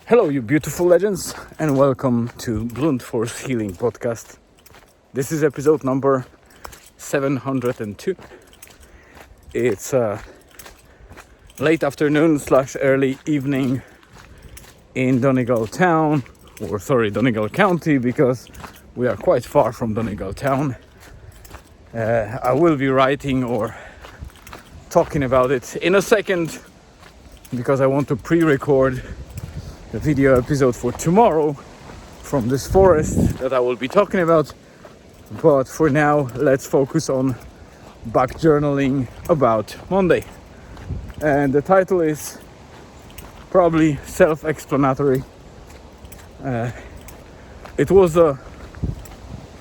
Hello, you beautiful legends, and welcome to Blunt Force Healing Podcast. This is episode number 702. It's late afternoon / early evening in Donegal town, Donegal County, because we are quite far from Donegal town. I will be writing or talking about it in a second because I want to pre-record the video episode for tomorrow from this forest that I will be talking about. But for now, let's focus on back journaling about Monday. And the title is probably self-explanatory. It was a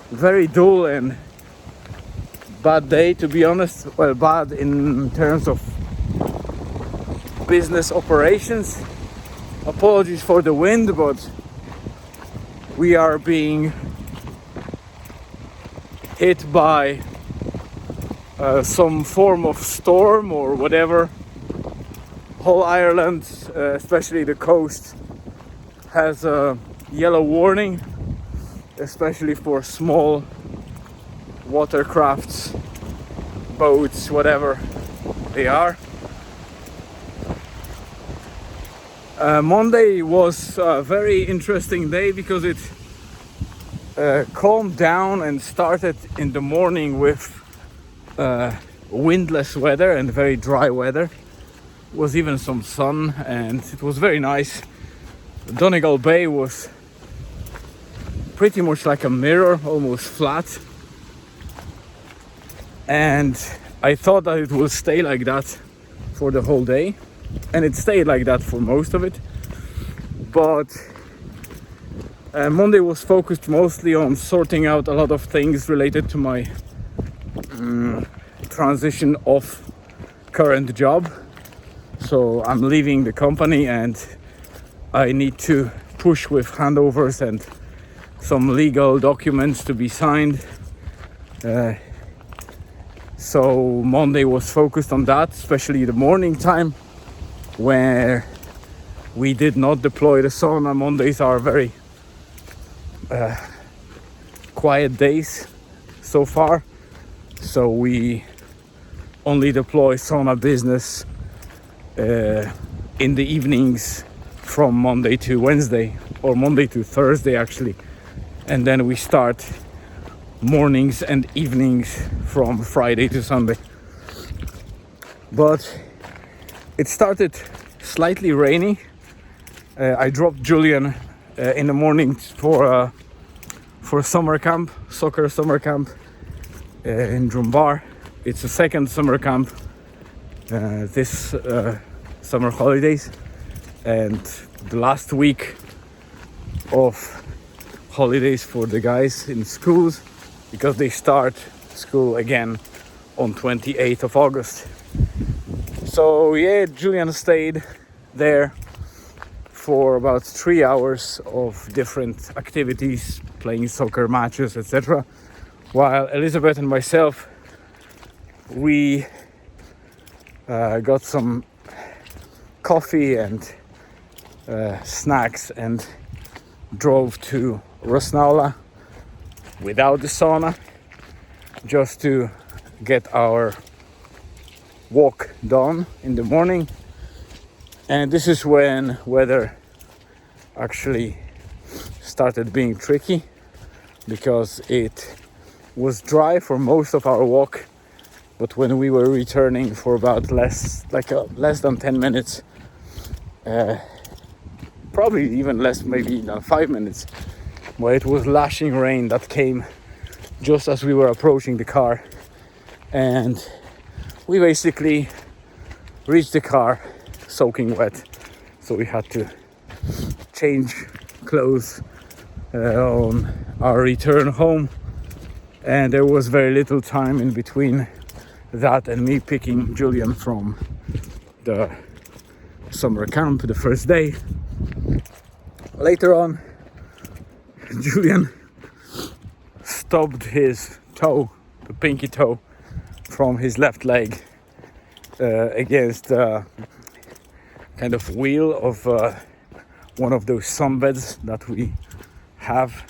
very dull and bad day, to be honest. Well, bad in terms of business operations. Apologies for the wind, but we are being hit by some form of storm or whatever. Whole Ireland, especially the coast, has a yellow warning, especially for small watercrafts, boats, whatever they are. Monday was a very interesting day because it calmed down and started in the morning with windless weather and very dry weather. There was even some sun and it was very nice. Donegal Bay was pretty much like a mirror, almost flat. And I thought that it will stay like that for the whole day. And it stayed like that for most of it. But Monday was focused mostly on sorting out a lot of things related to my transition of current job. So I'm leaving the company and I need to push with handovers and some legal documents to be signed. So Monday was focused on that, especially the morning time, where we did not deploy the sauna. Mondays are very quiet days so far, so we only deploy sauna business in the evenings from Monday to Wednesday, or Monday to Thursday actually, and then we start mornings and evenings from Friday to Sunday. But it started slightly rainy. I dropped Julian in the morning for summer camp, soccer summer camp in Drumbar. It's the second summer camp this summer holidays, and the last week of holidays for the guys in schools, because they start school again on 28th of August. So yeah, Julian stayed there for about 3 hours of different activities, playing soccer matches, etc. While Elizabeth and myself, we got some coffee and snacks and drove to Rosnalla without the sauna, just to get our walk done in the morning. And this is when weather actually started being tricky, because it was dry for most of our walk, but when we were returning for about less than 10 minutes, probably even less, maybe than 5 minutes, where it was lashing rain that came just as we were approaching the car. And we basically reached the car soaking wet, so we had to change clothes on our return home, and there was very little time in between that and me picking Julian from the summer camp the first day. Later on, Julian stubbed his toe, the pinky toe, from his left leg against the kind of wheel of one of those sunbeds that we have.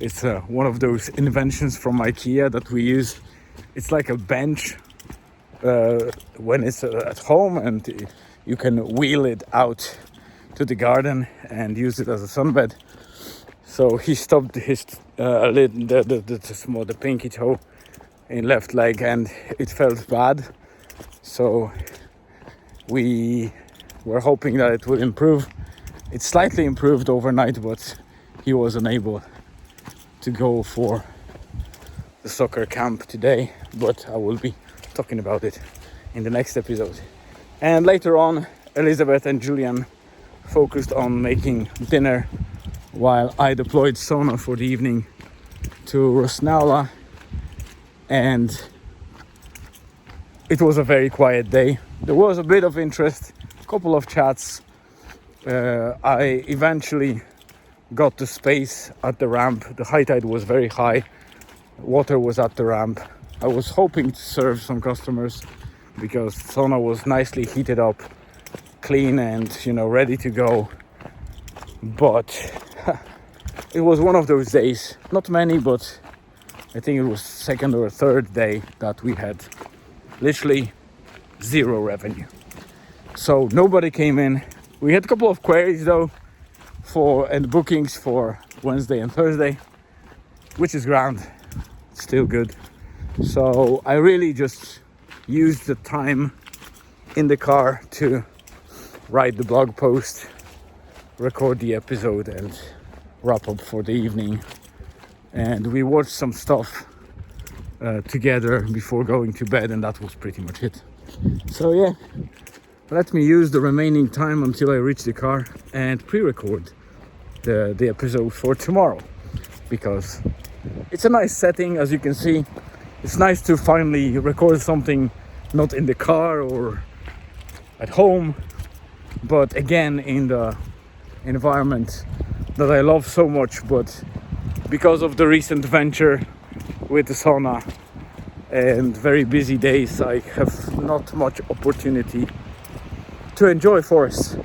It's one of those inventions from IKEA that we use. It's like a bench when it's at home, and you can wheel it out to the garden and use it as a sunbed. So he stopped his the pinky toe in left leg, and it felt bad. So we were hoping that it would improve. It slightly improved overnight, but he was unable to go for the soccer camp today. But I will be talking about it in the next episode. And later on, Elizabeth and Julian focused on making dinner while I deployed Sona for the evening to Rosnaula. And it was a very quiet day. There was a bit of interest, a couple of chats. I eventually got to space at the ramp. The high tide was very high. Water was at the ramp. I was hoping to serve some customers because Sona was nicely heated up, clean and, ready to go. But it was one of those days, not many, but I think it was second or third day that we had literally zero revenue. So nobody came in. We had a couple of queries though and bookings for Wednesday and Thursday, which is grand, still good. So I really just used the time in the car to write the blog post, record the episode and wrap up for the evening. And we watched some stuff together before going to bed, and that was pretty much it. So yeah, let me use the remaining time until I reach the car and pre-record the episode for tomorrow, because it's a nice setting. As you can see, it's nice to finally record something not in the car or at home, but again in the environment that I love so much. But because of the recent venture with the sauna and very busy days, I have not much opportunity to enjoy forests.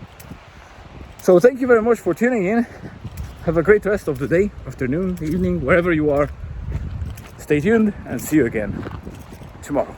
So thank you very much for tuning in. Have a great rest of the day, afternoon, evening, wherever you are. Stay tuned and see you again tomorrow.